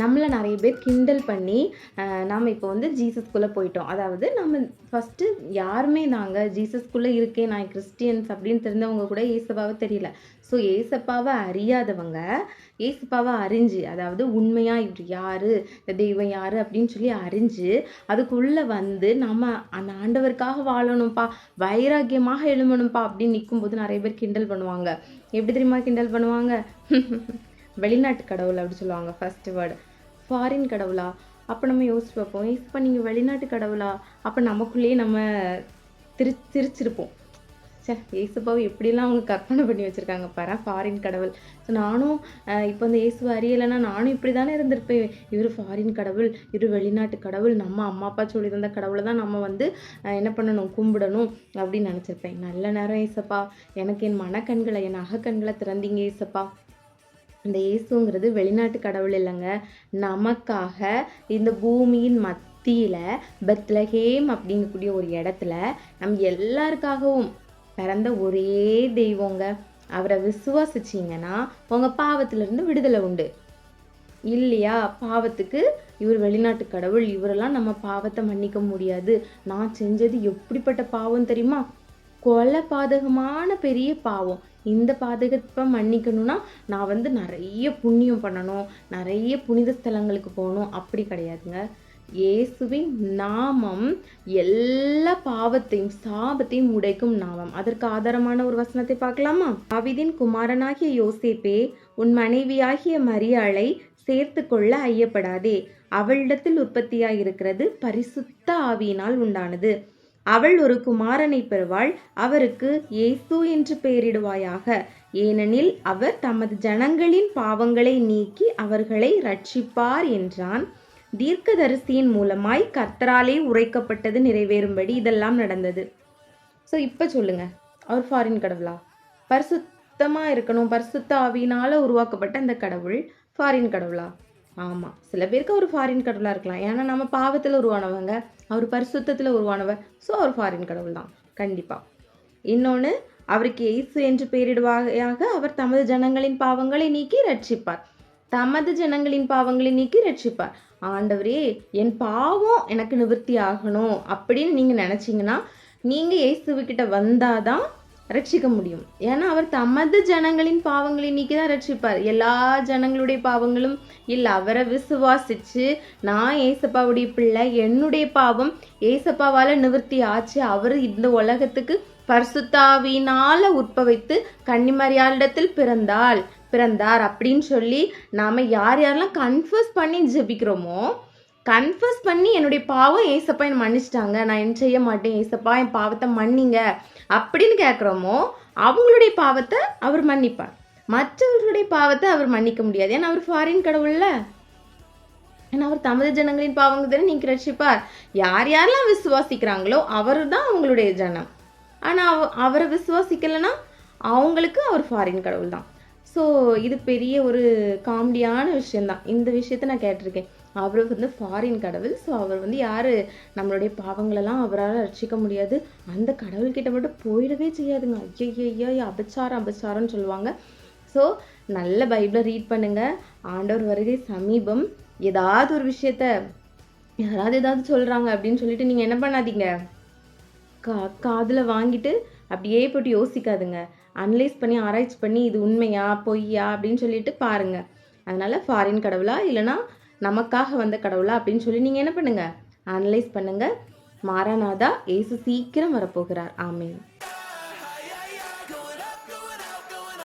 நம்மளை நிறைய பேர் கிண்டல் பண்ணி நாம் இப்போ வந்து ஜீசஸ்குள்ளே போயிட்டோம். அதாவது நம்ம ஃபஸ்ட்டு யாருமே ஜீசஸ்குள்ளே இருக்கேன், நான் கிறிஸ்டியன்ஸ் அப்படின்னு தெரிஞ்சவங்க கூட ஏசப்பாவை தெரியல. ஸோ ஏசப்பாவை அறியாதவங்க ஏசப்பாவை அறிஞ்சு, அதாவது உண்மையாக இவர் யார், இந்த தெய்வம் யார் அப்படின்னு சொல்லி அறிஞ்சு அதுக்குள்ளே வந்து நம்ம அந்த ஆண்டவருக்காக வாழணும்ப்பா, வைராக்கியமாக எழுமணும்ப்பா அப்படின்னு நிற்கும்போது நிறைய பேர் கிண்டல் பண்ணுவாங்க. எப்படி தெரியுமா கிண்டல் பண்ணுவாங்க? வெளிநாட்டு கடவுள் அப்படி சொல்லுவாங்க. ஃபர்ஸ்ட் வேர்டு ஃபாரின் கடவுளா? அப்போ நம்ம யோசிச்சு பார்ப்போம், இப்போ நீங்கள் வெளிநாட்டு கடவுளா? அப்போ நமக்குள்ளேயே நம்ம சிரிச்சிருப்போம். சே, ஏசுப்பாவை எப்படிலாம் அவங்க கற்பனை பண்ணி வச்சுருக்காங்க பாரு, ஃபாரின் கடவுள். ஸோ நானும் இப்போ இந்த இயேசுவை அறியலைன்னா நானும் இப்படி தானே இருந்திருப்பேன். இவர் ஃபாரின் கடவுள், இவர் வெளிநாட்டு கடவுள், நம்ம அம்மா அப்பா சொல்லி தந்த கடவுளை தான் நம்ம வந்து என்ன பண்ணணும், கும்பிடணும் அப்படின்னு நினச்சிருப்பேன். நல்ல நேரம் ஏசப்பா, எனக்கு என் மனக்கண்களை, என் அகக்கண்களை திறந்தீங்க ஏசப்பா. இந்த இயேசுங்கிறது வெளிநாட்டு கடவுள் இல்லைங்க, நமக்காக இந்த பூமியின் மத்தியில் பெத்லஹேம் அப்படிங்கக்கூடிய ஒரு இடத்துல நம்ம எல்லாருக்காகவும் பிறந்த ஒரே தெய்வங்க. அவரை விசுவாசிச்சிங்கன்னா உங்கள் பாவத்திலிருந்து விடுதலை உண்டு இல்லையா? பாவத்துக்கு இவர் வெளிநாட்டு கடவுள், இவரெல்லாம் நம்ம பாவத்தை மன்னிக்க முடியாது. நான் செஞ்சது எப்படிப்பட்ட பாவம் தெரியுமா? கொலை பாதகமான பெரிய பாவம். இந்த பாதகத்தை மன்னிக்கணும்னா நான் வந்து நிறைய புண்ணியம் பண்ணணும், நிறைய புனித ஸ்தலங்களுக்கு போகணும், அப்படி கிடையாதுங்க. இயேசுவின் நாமம் எல்லா பாவத்தையும் சாபத்தையும் உடைக்கும் நாமம். அதற்கு ஆதாரமான ஒரு வசனத்தை பார்க்கலாமா? தாவீதின் குமாரனாகிய யோசேப்பே, உன் மனைவியாகிய மரியாளை சேர்த்து கொள்ள ஐயப்படாதே. அவளிடத்தில் உற்பத்தியாயிருக்கிறது பரிசுத்த ஆவியினால் உண்டானது. அவள் ஒரு குமாரனை பெறுவாள், அவருக்கு இயேசு என்று பெயரிடுவாயாக. ஏனெனில் அவர் தமது ஜனங்களின் பாவங்களை நீக்கி அவர்களை ரட்சிப்பார் என்றான். தீர்க்கதரிசியின் மூலமாய் கர்த்தராலே உரைக்கப்பட்டது நிறைவேறும்படி இதெல்லாம் நடந்தது. ஸோ இப்போ சொல்லுங்க, அவர் ஃபாரின் கடவுளா? பரிசுத்தமாக இருக்கணும், பரிசுத்த ஆவியினால் உருவாக்கப்பட்ட அந்த கடவுள் ஃபாரின் கடவுளா? ஆமாம், சில பேருக்கு அவர் ஃபாரின் கடவுளாக இருக்கலாம். ஏன்னா நம்ம பாவத்தில் உருவானவங்க, அவர் பரிசுத்தத்தில் உருவானவர். ஸோ அவர் ஃபாரின் கடவுள் தான் கண்டிப்பாக. இன்னொன்று, அவருக்கு இயேசு என்று பெயரிடுவாயாக, அவர் தமது ஜனங்களின் பாவங்களை நீக்கி ரட்சிப்பார். தமது ஜனங்களின் பாவங்களை நீக்கி ரட்சிப்பார். ஆண்டவரே, என் பாவம் எனக்கு நிவர்த்தி ஆகணும் அப்படின்னு நீங்கள் நினச்சிங்கன்னா நீங்கள் இயேசுவிக்கிட்ட வந்தாதான் ரட்சிக்க முடியும். ஏன்னா அவர் தமது ஜனங்களின் பாவங்களை நீக்கி தான் ரட்சிப்பார். எல்லா ஜனங்களுடைய பாவங்களும் இல்லை. அவரை விசுவாசிச்சு நான் ஏசப்பாவுடைய பிள்ளை, என்னுடைய பாவம் ஏசப்பாவால் நிவர்த்தி ஆச்சு, அவர் இந்த உலகத்துக்கு பரிசுத்தாவியினால உற்பவித்து கன்னிமரியாளிடத்தில் பிறந்தார் அப்படின்னு சொல்லி நாம் யார் யாரெல்லாம் கன்ஃபர்ஸ் பண்ணி ஜெபிக்கிறோமோ, கன்ஃபர்ஸ் பண்ணி என்னுடைய பாவம் ஏசப்பா என்னை மன்னிச்சிட்டாங்க, நான் என்ன செய்ய மாட்டேன் ஏசப்பா, என் பாவத்தை மன்னிங்க அப்படின்னு கேட்குறோமோ அவங்களுடைய பாவத்தை அவர் மன்னிப்பார். மற்றவர்களுடைய பாவத்தை அவர் மன்னிக்க முடியாது. ஏன்னா அவர் ஃபாரின் கடவுள்ல. ஏன்னா அவர் தமது ஜனங்களின் பாவங்கள் தானே நீங்க ரட்சிப்பார். யார் யாரெல்லாம் விசுவாசிக்கிறாங்களோ அவர் தான் அவங்களுடைய ஜனம். ஆனால் அவரை விசுவாசிக்கலைன்னா அவங்களுக்கு அவர் ஃபாரின் கடவுள் தான். ஸோ இது பெரிய ஒரு காமெடியான விஷயந்தான். இந்த விஷயத்த நான் கேட்டிருக்கேன். அவர் வந்து ஃபாரின் கடவுள். ஸோ அவர் வந்து யார், நம்மளுடைய பாவங்களெல்லாம் அவரால் ரட்சிக்க முடியாது. அந்த கடவுள்கிட்ட மட்டும் போயிடவே செய்யாதுங்க. ஐயோ அபச்சாரம்னு சொல்லுவாங்க. ஸோ நல்ல பைபிளை ரீட் பண்ணுங்கள். ஆண்டவர் வருகை சமீபம். ஏதாவது ஒரு விஷயத்த யாராவது ஏதாவது சொல்கிறாங்க அப்படின்னு சொல்லிட்டு நீங்கள் என்ன பண்ணாதீங்க, காதில் வாங்கிட்டு அப்படியே போட்டு யோசிக்காதுங்க. அனலைஸ் பண்ணி ஆராய்ச்சி பண்ணி இது உண்மையா பொய்யா அப்படின்னு சொல்லிட்டு பாருங்கள். அதனால் ஃபாரின் கடவுளா இல்லைனா நமக்காக வந்த கடவுளா அப்படின்னு சொல்லி நீங்கள் என்ன பண்ணுங்கள், அனலைஸ் பண்ணுங்கள். மாராநாதா, இயேசு சீக்கிரம் வரப்போகிறார். ஆமென்.